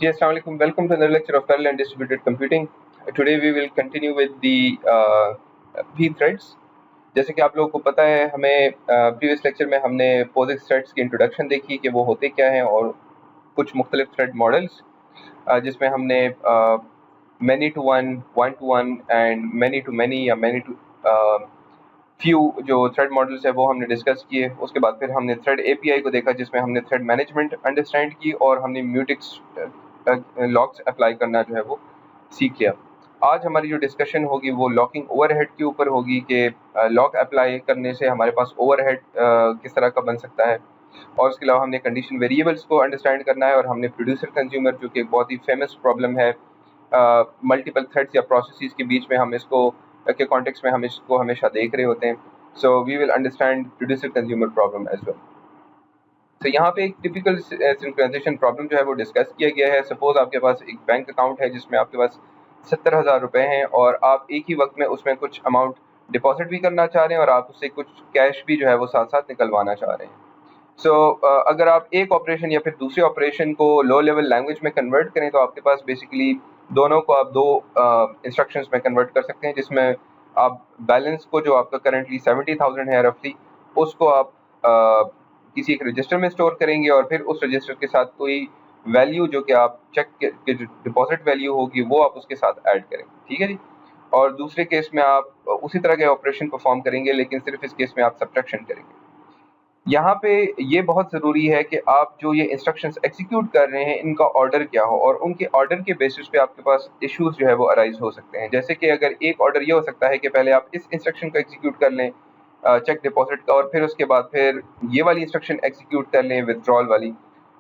Yes, Assalamualaikum. Welcome to another lecture of parallel and distributed computing. Today we will continue with the V threads. जैसे कि आप लोगों को पता है, हमें प्रीवियस लेक्चर में हमने POSIX थ्रेड्स की इंट्रोडक्शन देखी कि वो होते क्या हैं और कुछ मुख्तलिफ थ्रेड मॉडल्स जिसमें हमने many to one, one to one and many to many या मैनी टू फ्यू जो थ्रेड मॉडल्स है वो हमने डिस्कस किए। उसके बाद फिर हमने थ्रेड एपीआई को देखा जिसमें हमने थ्रेड मैनेजमेंट अंडरस्टैंड की और हमने म्यूटिक्स लॉक्स अप्लाई करना जो है वो सीख लिया। आज हमारी जो डिस्कशन होगी वो लॉकिंग ओवरहेड के ऊपर होगी कि लॉक अप्लाई करने से हमारे पास ओवरहेड किस तरह का बन सकता है, और उसके अलावा हमने कंडीशन वेरिएबल्स को अंडरस्टैंड करना है और हमने प्रोड्यूसर कंज्यूमर जो कि एक बहुत ही फेमस प्रॉब्लम है मल्टीपल थ्रेड्स या प्रोसेसेस के बीच में, हम इसको के कॉन्टेक्स्ट में हम इसको हमेशा देख रहे होते हैं। So we will understand producer consumer problem as well. तो यहाँ पे एक टिपिकल सिंक्रोनाइजेशन प्रॉब्लम जो है वो डिस्कस किया गया है। सपोज आपके पास एक बैंक अकाउंट है जिसमें आपके पास 70,000 रुपये हैं और आप एक ही वक्त में उसमें कुछ अमाउंट डिपॉजिट भी करना चाह रहे हैं और आप उससे कुछ कैश भी जो है वो साथ साथ निकलवाना चाह रहे हैं। सो अगर आप एक ऑपरेशन या फिर दूसरे ऑपरेशन को लो लेवल लैंग्वेज में कन्वर्ट करें तो आपके पास बेसिकली दोनों को आप दो इंस्ट्रक्शंस में कन्वर्ट कर सकते हैं, जिसमें आप बैलेंस को जो आपका करंटली 70,000 है रफली, उसको आप किसी एक रजिस्टर में स्टोर करेंगे और फिर उस रजिस्टर के साथ कोई वैल्यू जो कि आप चेक के जो डिपॉजिट वैल्यू होगी वो आप उसके साथ ऐड करेंगे, ठीक है जी। और दूसरे केस में आप उसी तरह के ऑपरेशन परफॉर्म करेंगे, लेकिन सिर्फ इस केस में आप सब्ट्रैक्शन करेंगे। यहाँ पे ये बहुत ज़रूरी है कि आप जो ये इंस्ट्रक्शंस एग्जीक्यूट कर रहे हैं इनका ऑर्डर क्या हो, और उनके ऑर्डर के बेसिस पे आपके पास इश्यूज जो है वो अराइज हो सकते हैं। जैसे कि अगर एक ऑर्डर ये हो सकता है कि पहले आप इस इंस्ट्रक्शन को एग्जीक्यूट कर लें चेक डिपॉजिट का, और फिर उसके बाद फिर ये वाली इंस्ट्रक्शन एग्जीक्यूट कर लें विथड्रॉल वाली,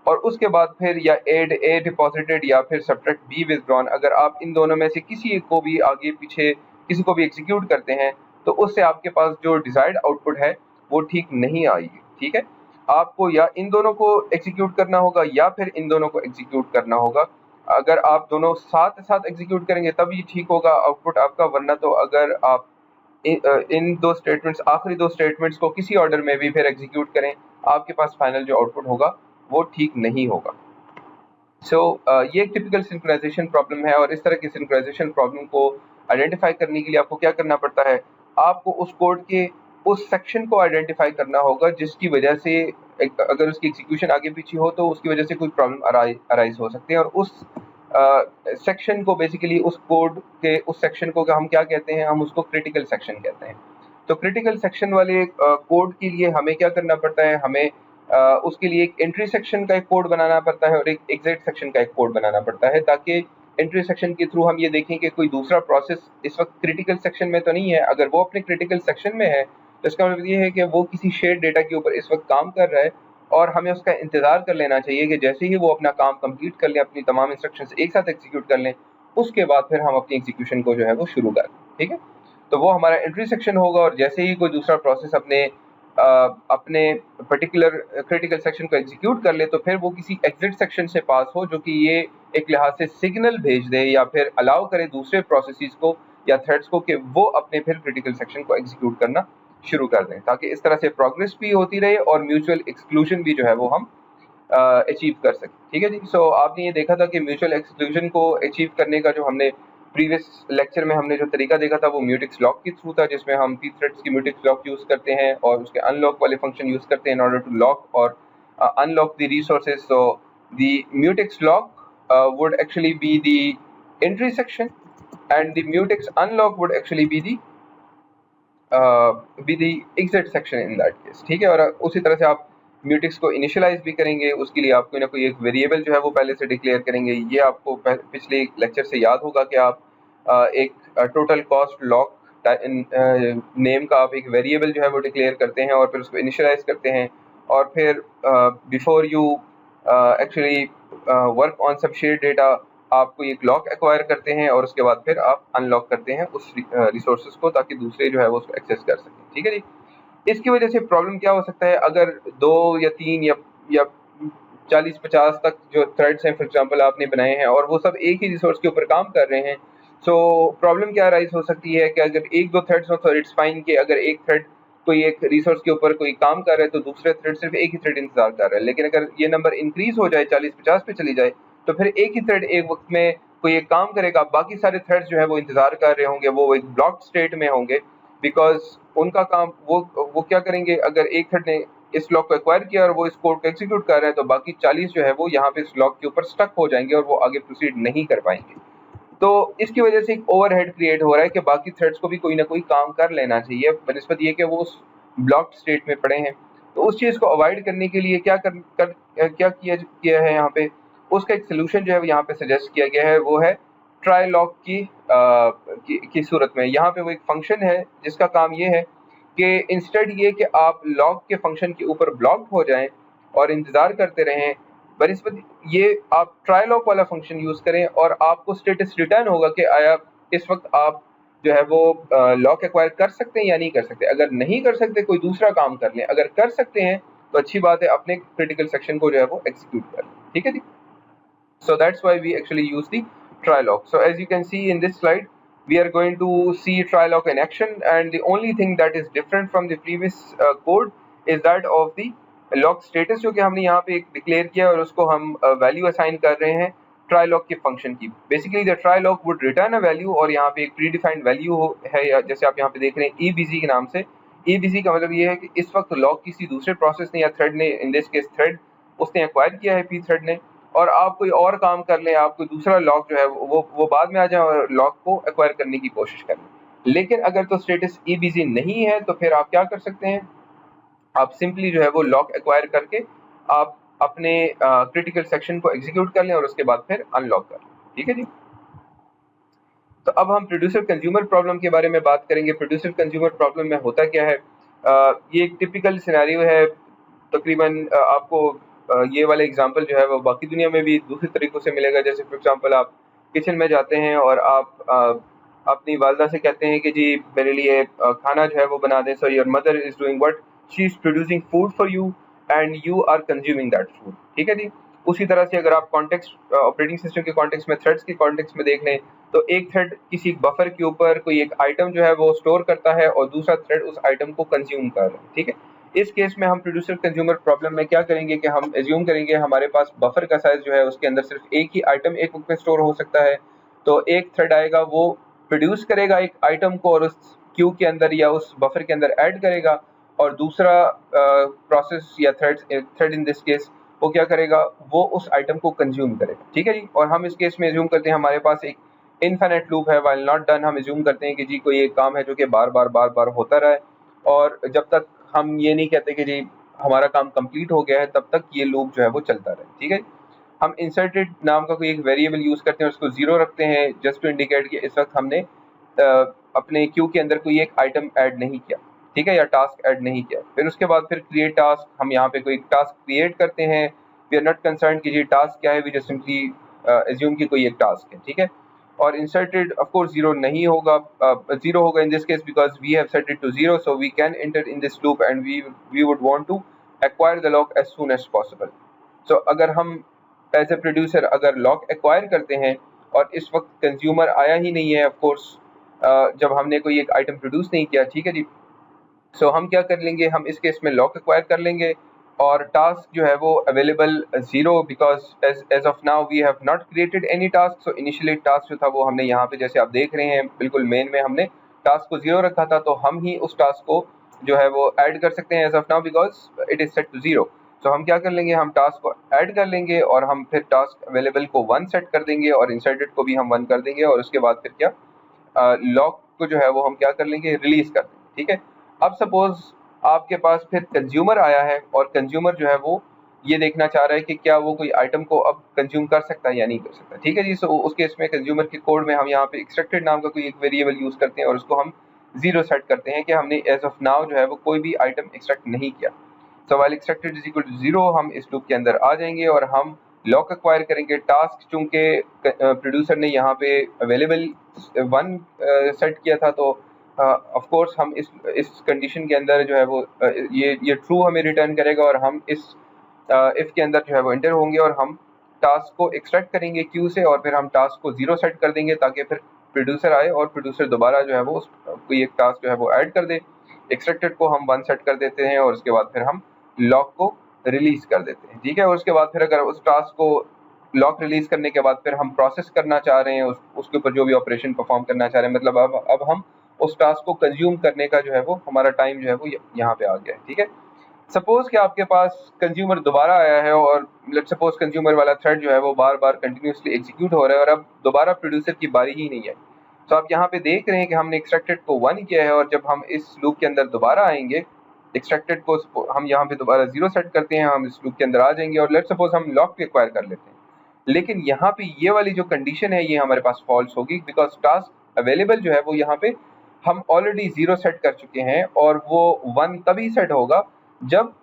और उसके बाद फिर या एड ए डिपॉजिटेड या फिर सब्ट्रैक्ट बी विथड्रॉन। अगर आप इन दोनों में से किसी एक को भी आगे पीछे किसी को भी एग्जीक्यूट करते हैं तो उससे आपके पास जो डिजायर्ड आउटपुट है वो ठीक नहीं आएगी, ठीक है। आपको या इन दोनों को एग्जीक्यूट करना होगा या फिर इन दोनों को एग्जीक्यूट करना होगा। अगर आप दोनों साथ साथ एग्जीक्यूट करेंगे तब ये ठीक होगा आउटपुट आपका, वरना तो अगर आप इन दो स्टेटमेंट्स, आखिरी दो स्टेटमेंट्स को किसी ऑर्डर में भी फिर एग्जीक्यूट करें, आपके पास फाइनल जो आउटपुट होगा वो ठीक नहीं होगा। ये एक टिपिकल सिंक्रोनाइजेशन प्रॉब्लम है, और इस तरह की सिंक्रोनाइजेशन प्रॉब्लम को आइडेंटिफाई करने के लिए आपको क्या करना पड़ता है, आपको उस कोड के उस सेक्शन को आइडेंटिफाई करना होगा जिसकी वजह से अगर उसकी एग्जीक्यूशन आगे पीछे हो तो उसकी वजह से कोई प्रॉब्लम अराइज हो सकती है, और उस सेक्शन को बेसिकली उस कोड के उस सेक्शन को हम क्या कहते हैं, हम उसको क्रिटिकल सेक्शन कहते हैं। तो क्रिटिकल सेक्शन वाले कोड के लिए हमें क्या करना पड़ता है, हमें उसके लिए एक एंट्री सेक्शन का एक कोड बनाना पड़ता है और एक एग्जिट सेक्शन का एक कोड बनाना पड़ता है, ताकि एंट्री सेक्शन के थ्रू हम ये देखें कि कोई दूसरा प्रोसेस इस वक्त क्रिटिकल सेक्शन में तो नहीं है। अगर वो अपने क्रिटिकल सेक्शन में है तो इसका मतलब ये है कि वो किसी शेयर्ड डेटा के ऊपर इस वक्त काम कर रहा है, और हमें उसका इंतजार कर लेना चाहिए कि जैसे ही वो अपना काम कंप्लीट कर ले, अपनी तमाम इंस्ट्रक्शंस एक साथ एग्जीक्यूट कर लें, उसके बाद फिर हम अपनी एग्जीक्यूशन को जो है वो शुरू कर दें, ठीक है। तो वो हमारा एंट्री सेक्शन होगा, और जैसे ही कोई दूसरा प्रोसेस अपने पर्टिकुलर क्रिटिकल सेक्शन को एग्जीक्यूट कर ले तो फिर वो किसी एग्जिट सेक्शन से पास हो जो कि ये एक लिहाज से सिग्नल भेज दे या फिर अलाउ करे दूसरे प्रोसेसेस को या थ्रेड्स को कि वो अपने फिर क्रिटिकल सेक्शन को एग्जीक्यूट करना शुरू कर दें, ताकि इस तरह से प्रोग्रेस भी होती रहे और म्यूचुअल एक्सक्लूजन भी जो है वो हम अचीव कर सकें, ठीक है जी। आपने ये देखा था कि म्यूचुअल एक्सक्लूजन को अचीव करने का जो हमने प्रीवियस लेक्चर में हमने जो तरीका देखा था वो म्यूटिक्स लॉक के थ्रू था, जिसमें हम पी थ्रेड्स की म्यूटिक्स लॉक यूज़ करते हैं और उसके अनलॉक वाले फंक्शन यूज़ करते हैं इन ऑर्डर टू लॉक और unlock the resources. So the mutex lock would actually be the entry section and the mutex unlock would actually be the exit section in that case, ठीक है। और उसी तरह से आप म्यूटिक्स को इनिशियलाइज भी करेंगे, उसके लिए आप कोई ना कोई एक वेरिएबल जो है वो पहले से डिक्लेयर करेंगे। ये आपको पिछले लेक्चर से याद होगा कि आप एक टोटल कॉस्ट लॉक नेम का आप एक वेरिएबल जो है वो डिक्लेयर करते हैं और फिर उसको इनिशियलाइज करते हैं, और फिर before you actually work on सब शेयर डेटा आपको एक लॉक एक्वायर करते हैं और उसके बाद फिर आप अनलॉक करते हैं उस रिसोर्सेज को, ताकि दूसरे जो है वो उसको एक्सेस कर सकें, ठीक है जी। इसकी वजह से प्रॉब्लम क्या हो सकता है, अगर 2 या 3 या 40-50 तक जो थ्रेड्स हैं फॉर एग्जांपल आपने बनाए हैं और वो सब एक ही रिसोर्स के ऊपर काम कर रहे हैं, सो प्रॉब्लम क्या राइज हो सकती है कि अगर 1-2 थ्रेड्स हो तो इट्स फाइन कि अगर एक थ्रेड कोई एक रिसोर्स के ऊपर कोई काम कर रहा है तो दूसरे थ्रेड सिर्फ एक ही थ्रेड इंतजार कर रहा है। लेकिन अगर ये नंबर इंक्रीज हो जाए, 40-50 पे चली जाए, तो फिर एक ही थ्रेड एक वक्त में कोई एक काम करेगा, बाकी सारे थ्रेड्स जो है वो इंतजार कर रहे होंगे, वो एक ब्लॉक स्टेट में होंगे, बिकॉज उनका काम वो क्या करेंगे, अगर एक थ्रेड ने इस लॉक को एक्वायर किया और वो इस कोड को एग्जीक्यूट कर रहे हैं, तो बाकी 40 जो है वो यहाँ पे इस लॉक के ऊपर स्टक हो जाएंगे और वो आगे प्रोसीड नहीं कर पाएंगे। तो इसकी वजह से एक ओवरहेड क्रिएट हो रहा है कि बाकी थ्रेड्स को भी कोई ना कोई काम कर लेना चाहिए, बनस्बत ये कि वो उस ब्लॉक्ड स्टेट में पड़े हैं। तो उस चीज़ को अवॉइड करने के लिए क्या किया है यहाँ पे, उसका एक सोल्यूशन जो है यहाँ पे सजेस्ट किया गया है, वो है ट्राई लॉक की सूरत में। यहाँ पे वो एक फंक्शन है जिसका काम ये है कि इंस्टेड ये कि आप लॉक के फंक्शन के ऊपर ब्लॉक्ड हो जाएं और इंतज़ार करते रहें, बनस्बत ये आप ट्राई लॉक वाला फंक्शन यूज़ करें और आपको स्टेटस रिटर्न होगा कि आया इस वक्त आप जो है वो लॉक एक्वायर कर सकते हैं या नहीं कर सकते। अगर नहीं कर सकते कोई दूसरा काम कर लें, अगर कर सकते हैं तो अच्छी बात है, अपने क्रिटिकल सेक्शन को जो है वो एग्जीक्यूट कर लें। ठीक है जी। So that's why we actually use the try lock. So as you can see in this slide, we are going to see try lock in action, and the only thing that is different from the previous code is that of the lock status, जो कि हमने यहाँ पे एक declare किया और उसको हम वैल्यू असाइन कर रहे हैं try lock के फंक्शन की। Basically the try lock would return a value, और यहाँ पे एक प्री डिफाइंड वैल्यू है, जैसे आप यहाँ पे देख रहे हैं ebc के नाम से। ebc का मतलब ये है कि इस वक्त लॉक किसी दूसरे प्रोसेस ने या थ्रेड ने, इन दिस केस थ्रेड, उसने एक्वायर किया है p थ्रेड ने, और आप कोई और काम कर लें, आप कोई दूसरा लॉक जो है वो बाद में आ जाए और लॉक को एक्वायर करने की कोशिश कर लें। लेकिन अगर तो स्टेटस EBC नहीं है तो फिर आप क्या कर सकते हैं, आप सिंपली जो है वो लॉक एक्वायर करके आप अपने क्रिटिकल सेक्शन को एग्जीक्यूट कर लें और उसके बाद फिर अनलॉक कर लें। ठीक है जी। तो अब हम प्रोड्यूसर कंज्यूमर प्रॉब्लम के बारे में बात करेंगे। प्रोड्यूसर कंज्यूमर प्रॉब्लम में होता क्या है, ये एक टिपिकल सिनेरियो है। तकरीबन आपको ये वाला एग्जांपल जो है वो बाकी दुनिया में भी दूसरे तरीक़ों से मिलेगा। जैसे फॉर एग्जांपल आप किचन में जाते हैं और आप अपनी वालदा से कहते हैं कि जी मेरे लिए खाना जो है वो बना दें। So your mother is doing what, she is producing food for you and you are consuming that food. ठीक है जी। उसी तरह से अगर आप कॉन्टेक्स्ट ऑपरेटिंग सिस्टम के कॉन्टेक्स्ट में, थ्रेड्स के कॉन्टेक्स्ट में देख लें, तो एक थ्रेड किसी बफर के ऊपर कोई एक आइटम जो है वो स्टोर करता है और दूसरा थ्रेड उस आइटम को कंज्यूम कर रहा है। ठीक है। इस केस में हम प्रोड्यूसर कंज्यूमर प्रॉब्लम में क्या करेंगे कि हम एज्यूम करेंगे हमारे पास बफर का साइज जो है उसके अंदर सिर्फ एक ही आइटम एक वक्त में स्टोर हो सकता है। तो एक थ्रेड आएगा, वो प्रोड्यूस करेगा एक आइटम को और उस क्यू के अंदर या उस बफर के अंदर ऐड करेगा, और दूसरा प्रोसेस या थ्रेड इन दिस केस वो क्या करेगा, वो उस आइटम को कंज्यूम करेगा। ठीक है जी। और हम इस केस में एज्यूम करते हैं हमारे पास एक इनफिनिट लूप है, व्हाइल नॉट डन। हम एज्यूम करते हैं कि जी कोई एक काम है जो कि बार बार होता रहा है, और जब तक हम ये नहीं कहते कि जी हमारा काम कंप्लीट हो गया है, तब तक ये लूप जो है वो चलता रहे। ठीक है। हम इंसर्टेड नाम का कोई एक वेरिएबल यूज करते हैं, उसको 0 रखते हैं जस्ट टू इंडिकेट कि इस वक्त हमने अपने क्यू के अंदर कोई एक आइटम ऐड नहीं किया। ठीक है, या टास्क ऐड नहीं किया। फिर उसके बाद फिर क्रिएट टास्क, हम यहाँ पे कोई टास्क क्रिएट करते हैं। वी आर नॉट कंसर्न कि जी टास्क क्या है, वी जस्ट सिंपली एज्यूम कि कोई एक टास्क है। ठीक है। और इंसर्टेड ऑफ कोर्स 0 नहीं होगा, 0 होगा in this case because we have set it to 0, so we can enter in this loop and we would want to acquire the lock as soon as possible. So अगर हम as a producer अगर lock acquire करते हैं और इस वक्त consumer आया ही नहीं है, ऑफ कोर्स जब हमने कोई एक आइटम प्रोड्यूस नहीं किया। ठीक है जी। सो हम क्या कर लेंगे, हम इस केस में लॉक एक्वायर कर लेंगे और टास्क जो है वो available 0 because as of now we have not created any task. So initially task जो था वो हमने यहाँ पे जैसे आप देख रहे हैं बिल्कुल मेन में हमने टास्क को 0 रखा था, तो हम ही उस टास्क को जो है वो ऐड कर सकते हैं as of now because it is set to 0। तो हम क्या कर लेंगे, हम टास्क को ऐड कर लेंगे और हम फिर टास्क अवेलेबल को 1 सेट कर देंगे और इंसर्टेड को भी हम 1 कर देंगे, और उसके बाद फिर क्या लॉक को जो है वो हम क्या कर लेंगे, रिलीज कर देंगे। ठीक है। अब सपोज आपके पास फिर कंज्यूमर आया है और कंज्यूमर जो है वो ये देखना चाह रहा है कि क्या वो कोई आइटम को अब कंज्यूम कर सकता है या नहीं कर सकता। ठीक है जी। सो उस केस में कंज्यूमर के कोड में हम यहाँ पे एक्सट्रैक्टेड नाम का कोई एक वेरिएबल यूज करते हैं और उसको हम 0 सेट करते हैं कि हमने एज ऑफ नाउ जो है वो कोई भी आइटम एक्सट्रैक्ट नहीं किया। So while extracted is equal to 0, हम इस लूप के अंदर आ जाएंगे और हम लॉक एक्वायर करेंगे। टास्क चूंकि प्रोड्यूसर ने यहाँ पे अवेलेबल 1 सेट किया था, तो ऑफ कोर्स हम इस कंडीशन के अंदर जो है वो ये ट्रू हमें रिटर्न करेगा और हम इस इफ के अंदर जो है वो एंटर होंगे और हम टास्क को एक्सट्रैक्ट करेंगे क्यू से और फिर हम टास्क को 0 सेट कर देंगे ताकि फिर प्रोड्यूसर आए और प्रोड्यूसर दोबारा जो है वो कोई एक टास्क जो है वो ऐड कर दे। एक्सट्रैक्टेड को हम 1 सेट कर देते हैं और उसके बाद फिर हम लॉक को रिलीज कर देते हैं। ठीक है। और उसके बाद फिर अगर उस टास्क को लॉक रिलीज करने के बाद फिर हम प्रोसेस करना चाह रहे हैं उसके ऊपर जो भी ऑपरेशन परफॉर्म करना चाह रहे हैं, मतलब अब हम उस टास्क को कंज्यूम करने का जो है वो हमारा टाइम जो है वो यहाँ पे आ गया है। ठीक है, सपोज कि आपके पास कंज्यूमर दोबारा आया है और लेट्स सपोज कंज्यूमर वाला थ्रेड जो है वो बार बार कंटिन्यूसली एग्जीक्यूट हो रहा है और अब दोबारा प्रोड्यूसर की बारी ही नहीं है। तो आप यहाँ पे देख रहे हैं कि हमने एक्सट्रैक्टेड को 1 किया है और जब हम इस लूप के अंदर दोबारा आएंगे, एक्सट्रैक्टेड को हम यहाँ पे दोबारा 0 सेट करते हैं, हम इस लूप के अंदर आ जाएंगे और लेट्स सपोज हम लॉक भी एक्वायर कर लेते हैं। लेकिन यहाँ पे ये वाली जो कंडीशन है ये हमारे पास फॉल्स होगी, बिकॉज टास्क अवेलेबल जो है वो यहाँ पे हम ऑलरेडी 0 सेट कर चुके हैं और वो 1 तभी सेट होगा जब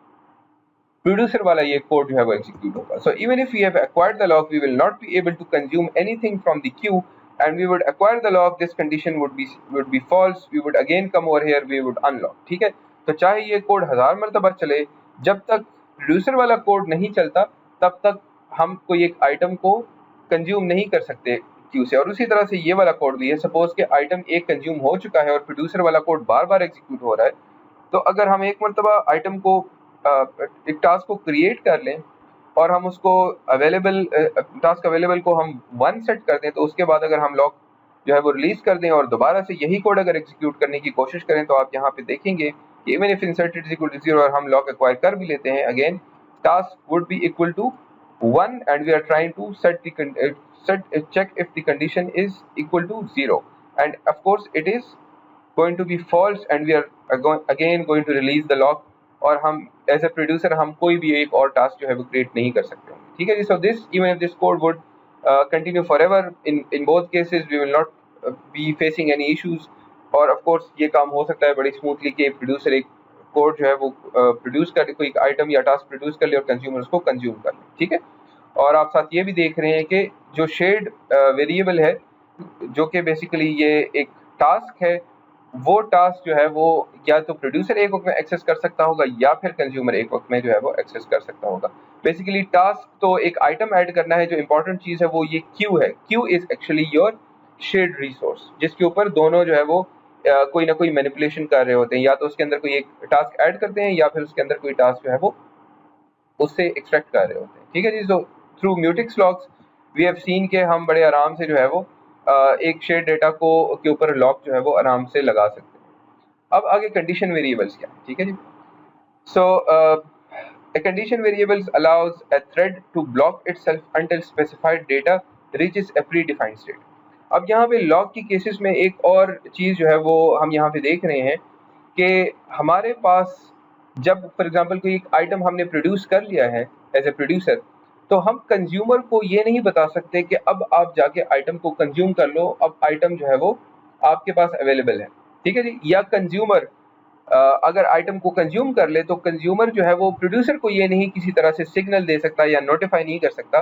प्रोड्यूसर वाला ये कोड जो है वो एग्जीक्यूट होगा। So even if we have acquired the lock we will not be able to consume anything from the queue and we would acquire the lock, this condition would be false, we would again come over here, we would unlock। ठीक है, तो चाहे ये code 1000 मरतबा चले, जब तक producer वाला कोड नहीं चलता तब तक हम कोई एक आइटम को कंज्यूम नहीं कर सकते क्यू से। और उसी तरह से ये वाला कोड भी है, सपोज के आइटम एक कंज्यूम हो चुका है और प्रोड्यूसर वाला कोड बार बार एग्जीक्यूट हो रहा है, तो अगर हम एक मरतबा आइटम को एक टास्क को क्रिएट कर लें और हम उसको अवेलेबल टास्क अवेलेबल को हम 1 सेट कर दें, तो उसके बाद अगर हम लॉक जो है वो रिलीज कर दें और दोबारा से यही कोड अगर एग्जीक्यूट करने की कोशिश करें, तो आप यहाँ पे देखेंगे कि even if inserted is equal to 0 और हम लॉक एक्वायर कर भी लेते हैं, again task would be equal to 1 and we are trying to check if the condition is equal to 0 and of course it is going to be false and we are again going to release the lock और हम as a producer हम कोई भी एक और task जो है वो क्रिएट नहीं कर सकते होंगे। ठीक है जी, so this even if this code would continue forever, in both cases we will not be facing any issues. और ऑफ कोर्स ये काम हो सकता है बड़ी स्मूथली कि प्रोड्यूसर एक कोड जो है वो प्रोड्यूस कर कोई आइटम या टास्क प्रोड्यूस कर ले और कंज्यूमर उसको कंज्यूम कर ले। ठीक है, और आप साथ ये भी देख रहे हैं कि जो शेड वेरिएबल है जो कि बेसिकली ये एक टास्क है, वो टास्क जो है वो या तो प्रोड्यूसर एक वक्त में एक्सेस कर सकता होगा या फिर कंज्यूमर एक वक्त में जो है वो एक्सेस कर सकता होगा। बेसिकली टास्क तो एक आइटम ऐड करना है, जो इंपॉर्टेंट चीज़ है वो ये क्यू है। Queue is actually your shared resource, जिसके ऊपर दोनों जो है वो कोई ना कोई मैनिपुलेशन कर रहे होते हैं, या तो उसके अंदर कोई एक टास्क ऐड करते हैं या फिर उसके अंदर कोई टास्क जो है वो उससे एक्सट्रैक्ट कर रहे होते हैं। ठीक है जी, तो through mutex locks we have seen के हम बड़े आराम से जो है वो एक शेड डेटा को के ऊपर लॉक जो है वो आराम से लगा सकते हैं। अब आगे कंडीशन वेरिएबल्स क्या है। ठीक है जी, सो a condition variables allows a thread to block itself until specified data reaches a predefined state। अब यहाँ पे लॉक की केसेस में एक और चीज़ जो है वो हम यहाँ पे देख रहे हैं कि हमारे पास जब फॉर एग्जांपल कोई एक आइटम हमने प्रोड्यूस कर लिया है एज ए प्रोड्यूसर, तो हम कंज्यूमर को ये नहीं बता सकते कि अब आप जाके आइटम को कंज्यूम कर लो, अब आइटम जो है वो आपके पास अवेलेबल है। ठीक है जी, या कंज्यूमर अगर आइटम को कंज्यूम कर ले तो कंज्यूमर जो है वो प्रोड्यूसर को ये नहीं किसी तरह से सिग्नल दे सकता या नोटिफाई नहीं कर सकता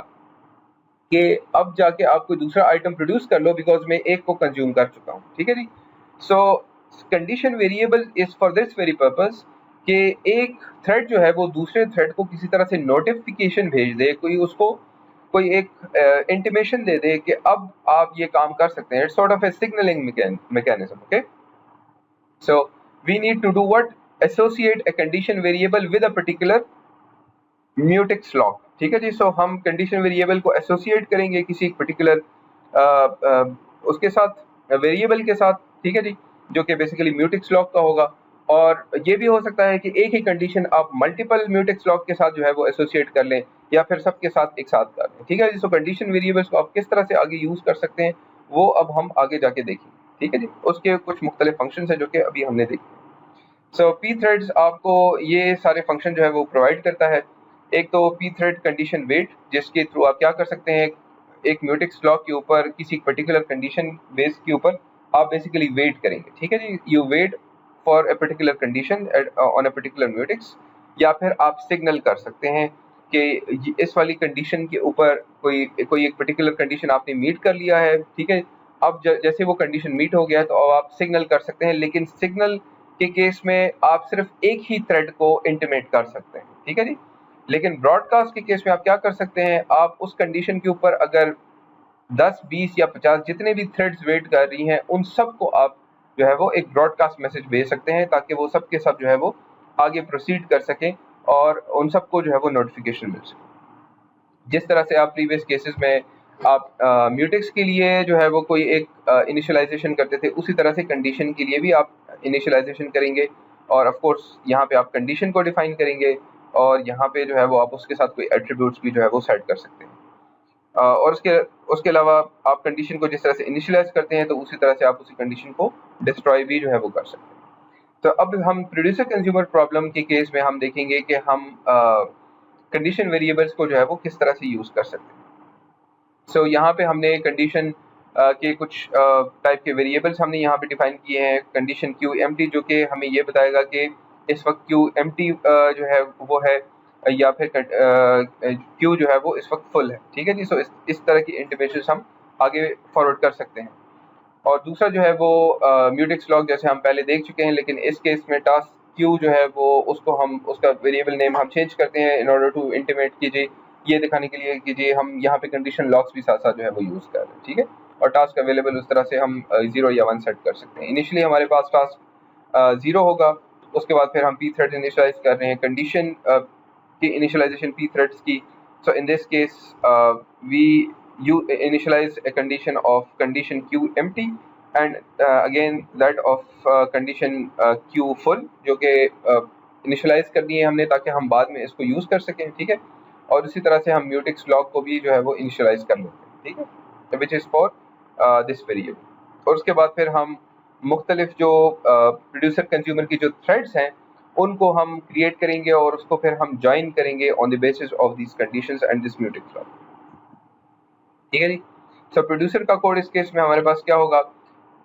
कि अब जाके आप कोई दूसरा आइटम प्रोड्यूस कर लो बिकॉज मैं एक को कंज्यूम कर चुका हूँ। ठीक है जी, so condition variable is for this very purpose कि एक थ्रेड जो है वो दूसरे थ्रेड को किसी तरह से नोटिफिकेशन भेज दे, कोई उसको कोई एक इंटीमेशन दे दे कि अब आप ये काम कर सकते हैं। It's sort of a signalling mechanism. Okay, so we need to do what, associate a condition variable with a particular mutex lock. ठीक है जी, सो हम कंडीशन वेरिएबल को एसोसिएट करेंगे किसी पर्टिकुलर उसके साथ वेरिएबल के साथ। ठीक है जी, जो कि बेसिकली म्यूटेक्स लॉक का होगा। और ये भी हो सकता है कि एक ही कंडीशन आप मल्टीपल म्यूटेक्स लॉक के साथ जो है वो एसोसिएट कर लें या फिर सबके साथ एक साथ कर लें। ठीक है जी, सो कंडीशन वेरिएबल्स को आप किस तरह से आगे यूज कर सकते हैं वो अब हम आगे जाके देखेंगे। ठीक है जी, उसके कुछ मुख्तलिफ फंक्शन है जो कि अभी हमने देखे। सो पी थ्रेड्स आपको ये सारे फंक्शन जो है वो प्रोवाइड करता है। एक तो पी थ्रेड कंडीशन वेट, जिसके थ्रू आप क्या कर सकते हैं, एक म्यूटेक्स लॉक के ऊपर किसी पर्टिकुलर कंडीशन बेस के ऊपर आप बेसिकली वेट करेंगे। ठीक है जी, you wait for a particular condition on a particular mutex, या फिर आप सिग्नल कर सकते हैं कि इस वाली कंडीशन के ऊपर कोई एक पर्टिकुलर कंडीशन आपने मीट कर लिया है। ठीक है, अब जैसे वो कंडीशन मीट हो गया तो अब आप सिग्नल कर सकते हैं, लेकिन सिग्नल के केस में आप सिर्फ एक ही थ्रेड को इंटीमेट कर सकते हैं। ठीक है जी, लेकिन ब्रॉडकास्ट के केस में आप क्या कर सकते हैं, आप उस कंडीशन के ऊपर अगर 10, 20 या 50 जितने भी थ्रेड्स वेट कर रही हैं उन सब को आप जो है वो एक ब्रॉडकास्ट मैसेज भेज सकते हैं, ताकि वो सब के सब जो है वो आगे प्रोसीड कर सकें और उन सबको जो है वो नोटिफिकेशन मिल सके। जिस तरह से आप प्रीवियस केसेस में आप म्यूटेक्स के लिए जो है वो कोई एक इनिशियलाइजेशन करते थे, उसी तरह से कंडीशन के लिए भी आप इनिशियलाइजेशन करेंगे और ऑफ कोर्स यहाँ पे आप कंडीशन को डिफाइन करेंगे और यहाँ पे जो है वो आप उसके साथ कोई एट्रीब्यूट्स भी जो है वो सेट कर सकते हैं। और उसके अलावा आप कंडीशन को जिस तरह से इनिशियलाइज करते हैं तो उसी तरह से आप उसी कंडीशन को डिस्ट्रॉय भी जो है वो कर सकते हैं। तो अब हम प्रोड्यूसर कंज्यूमर प्रॉब्लम के केस में हम देखेंगे कि हम कंडीशन वेरिएबल्स को जो है वो किस तरह से यूज़ कर सकते हैं। सो यहाँ पे हमने कंडीशन के कुछ टाइप के वेरिएबल्स हमने यहाँ पे डिफाइन किए हैं। कंडीशन क्यू एम्प्टी जो कि हमें ये बताएगा कि इस वक्त क्यू एम्प्टी जो है वो है या फिर क्यू जो है वो इस वक्त फुल है, ठीक है जी। सो इस तरह की इंटीमेशन हम आगे फॉरवर्ड कर सकते हैं। और दूसरा जो है वो म्यूटेक्स लॉग जैसे हम पहले देख चुके हैं, लेकिन इस केस में टास्क क्यू जो है वो उसको हम उसका वेरिएबल नेम हम चेंज करते हैं इन ऑर्डर टू इंटीमेट कीजिए, ये दिखाने के लिए कीजिए हम यहाँ पे कंडीशन लॉग्स भी साथ साथ जो है वो यूज़ कर रहे हैं, ठीक है। और टास्क अवेलेबल उस तरह से हम 0 या 1 सेट कर सकते हैं। इनिशियली हमारे पास टास्क 0 होगा, उसके बाद फिर हम पी थ्रेड इनिशियलाइज कर रहे हैं कंडीशन की इनिशियलाइजेशन पी थ्रेड्स की। So in this case we you initialize a condition of condition q empty and again that of condition q full जो कि इनिशियलाइज करनी है हमने ताकि हम बाद में इसको यूज़ कर सकें, ठीक है। और इसी तरह से हम म्यूटेक्स लॉग को भी जो है वो इनिशियलाइज कर लेते हैं, ठीक है, which is for this variable. और उसके बाद फिर हम मुख्तलिफ जो प्रोड्यूसर कंज्यूमर की जो थ्रेड्स हैं उनको हम क्रिएट करेंगे और उसको फिर हम ज्वाइन करेंगे on the basis of this conditions and this mutex log, ठीक है जी। सो प्रोड्यूसर का कोड इस केस में हमारे पास क्या होगा,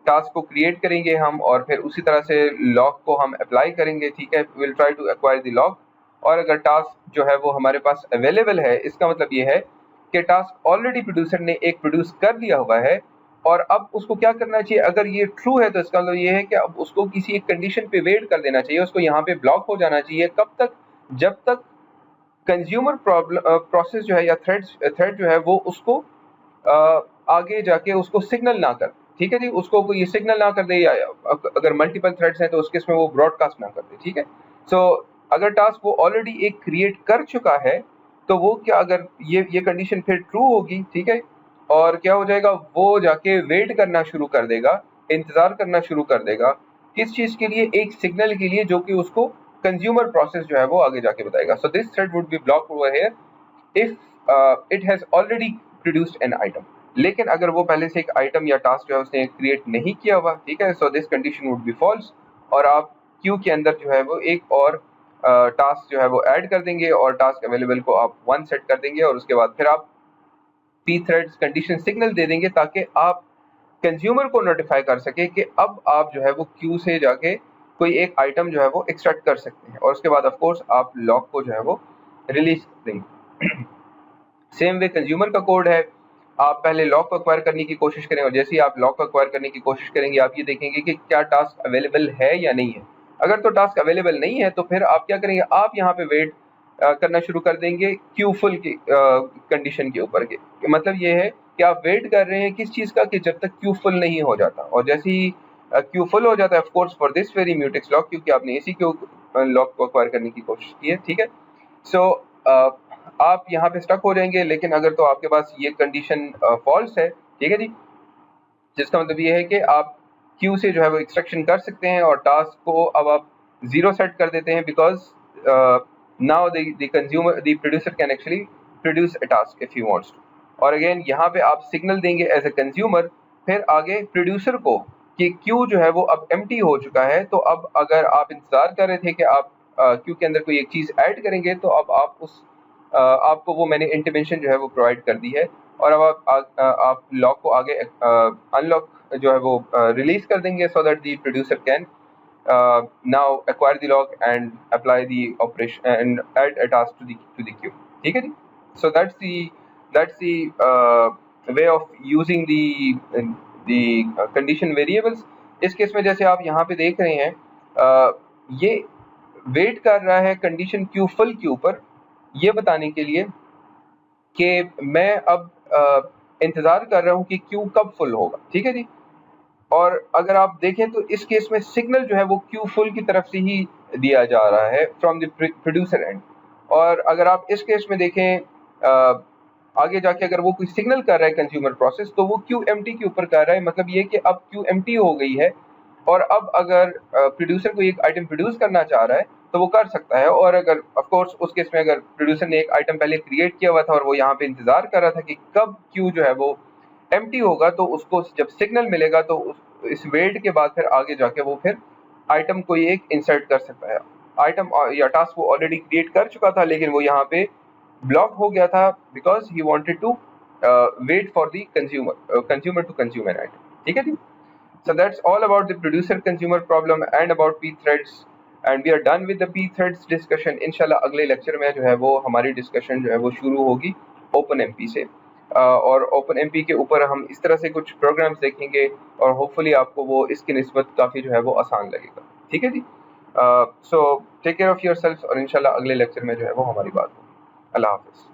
टास्क को क्रिएट करेंगे हम और फिर उसी तरह से लॉग को हम अप्लाई करेंगे, ठीक है। Will try to acquire the lock. और अगर टास्क जो है वो हमारे पास अवेलेबल है, इसका मतलब ये है कि टास्क ऑलरेडी प्रोड्यूसर ने एक प्रोड्यूस कर लिया हुआ है और अब उसको क्या करना चाहिए, अगर ये ट्रू है तो इसका मतलब ये है कि अब उसको किसी एक कंडीशन पे वेट कर देना चाहिए, उसको यहाँ पे ब्लॉक हो जाना चाहिए। कब तक, जब तक कंज्यूमर प्रोसेस जो है या थ्रेड जो है वो उसको आगे जाके उसको सिग्नल ना कर, ठीक है जी, उसको कोई सिग्नल ना कर दे या अगर मल्टीपल थ्रेड्स हैं तो उसके इसमें वो ब्रॉडकास्ट ना कर दे, ठीक है। सो अगर टास्क वो ऑलरेडी एक क्रिएट कर चुका है तो वो क्या, अगर ये कंडीशन फिर ट्रू होगी, ठीक है, और क्या हो जाएगा, वो जाके वेट करना शुरू कर देगा, इंतजार करना शुरू कर देगा किस चीज के लिए, एक सिग्नल के लिए जो कि उसको कंज्यूमर प्रोसेस जो है वो आगे जाके बताएगा। So this thread would be blocked over here if it has already produced an item. लेकिन अगर वो पहले से एक आइटम या टास्क जो है उसने क्रिएट नहीं किया हुआ, ठीक है, so this condition would be false और आप क्यू के अंदर जो है वो एक और टास्क जो है वो ऐड कर देंगे और टास्क अवेलेबल को आप 1 सेट कर देंगे और उसके बाद फिर आप पी थ्रेड्स कंडीशन सिग्नल दे देंगे ताकि आप कंज्यूमर को नोटिफाई कर सके कि अब आप जो है वो क्यू से जाके कोई एक आइटम जो है वो एक्सट्रैक्ट कर सकते हैं और उसके बाद ऑफ कोर्स आप लॉक को जो है वो रिलीज कर देंगे। सेम वे कंज्यूमर का कोड है, आप पहले लॉक को एक्वायर करने की कोशिश करें और जैसे ही आप लॉक को एक्वायर करने की कोशिश करेंगे आप ये देखेंगे कि क्या टास्क अवेलेबल है या नहीं है। अगर तो टास्क अवेलेबल नहीं है तो फिर आप क्या करेंगे, आप यहाँ पे वेट करना शुरू कर देंगे क्यू फुल की कंडीशन के ऊपर के। मतलब ये है कि आप वेट कर रहे हैं किस चीज़ का, कि जब तक क्यू फुल नहीं हो जाता और जैसे ही क्यू फुल हो जाता है, of course for this very mutex lock, क्योंकि आपने इसी क्यू लॉक को एक्वायर करने की कोशिश की है, ठीक है। सो आप यहाँ पे स्टक हो जाएंगे। लेकिन अगर तो आपके पास ये कंडीशन फॉल्स है, ठीक है जी, जिसका मतलब ये है कि आप क्यू से जो है वो एक्सट्रैक्शन कर सकते हैं और टास्क को अब आप 0 सेट कर देते हैं because now the consumer the producer can actually produce a task if he wants to. और अगेन यहाँ पे आप सिग्नल देंगे एज अ कंज्यूमर फिर आगे प्रोड्यूसर को कि क्यू जो है वो अब एम्प्टी हो चुका है। तो अब अगर आप इंतजार कर रहे थे कि आप क्यू के अंदर कोई एक चीज़ ऐड करेंगे तो अब आप उस आपको वो मैंने इंटीमेशन जो है वो प्रोवाइड कर दी है और अब आप लॉक को आगे अनलॉक जो है वो रिलीज कर देंगे so that the producer can now acquire the lock and apply the operation and add a task to the queue, ठीक है जी। So that's the way of using the condition variables. इस case में जैसे आप यहाँ पे देख रहे हैं ये वेट कर रहा है कंडीशन क्यू फुल के ऊपर ये बताने के लिए कि मैं अब इंतज़ार कर रहा हूँ कि क्यू कब फुल होगा, ठीक है जी। और अगर आप देखें तो इस केस में सिग्नल जो है वो क्यू फुल की तरफ से ही दिया जा रहा है फ्रॉम द प्रोड्यूसर एंड। और अगर आप इस केस में देखें आगे जाके अगर वो कोई सिग्नल कर रहा है कंज्यूमर प्रोसेस तो वो QMT के ऊपर कर रहा है, मतलब ये कि अब QMT हो गई है और अब अगर प्रोड्यूसर कोई एक आइटम प्रोड्यूस करना चाह रहा है तो वो कर सकता है। और अगर ऑफ कोर्स उस केस में अगर प्रोड्यूसर ने एक आइटम पहले क्रिएट किया हुआ था और वो यहाँ पे इंतजार कर रहा था कि कब क्यू जो है वो एम्प्टी होगा, तो उसको जब सिग्नल मिलेगा तो इस वेट के बाद फिर आगे जाके वो फिर आइटम कोई एक इंसर्ट कर सकता है। आइटम या टास्क वो ऑलरेडी क्रिएट कर चुका था लेकिन वो यहाँ पे ब्लॉक हो गया था because he wanted to wait for the consumer to consume an item. ठीक है जी। So that's all about the producer consumer problem and about pthreads, and we are done with the pthreads discussion. इंशाल्लाह अगले lecture में जो है वो हमारी discussion जो है वो शुरू होगी OpenMP से, और OpenMP के ऊपर हम इस तरह से कुछ प्रोग्राम्स देखेंगे और होपफुली आपको वो इसकी निस्बत काफ़ी जो है वो आसान लगेगा। ठीक है जी। So take care of yourself और इंशाल्लाह अगले लेक्चर में जो है वो हमारी बात होगी। अल्लाह हाफ़िज़।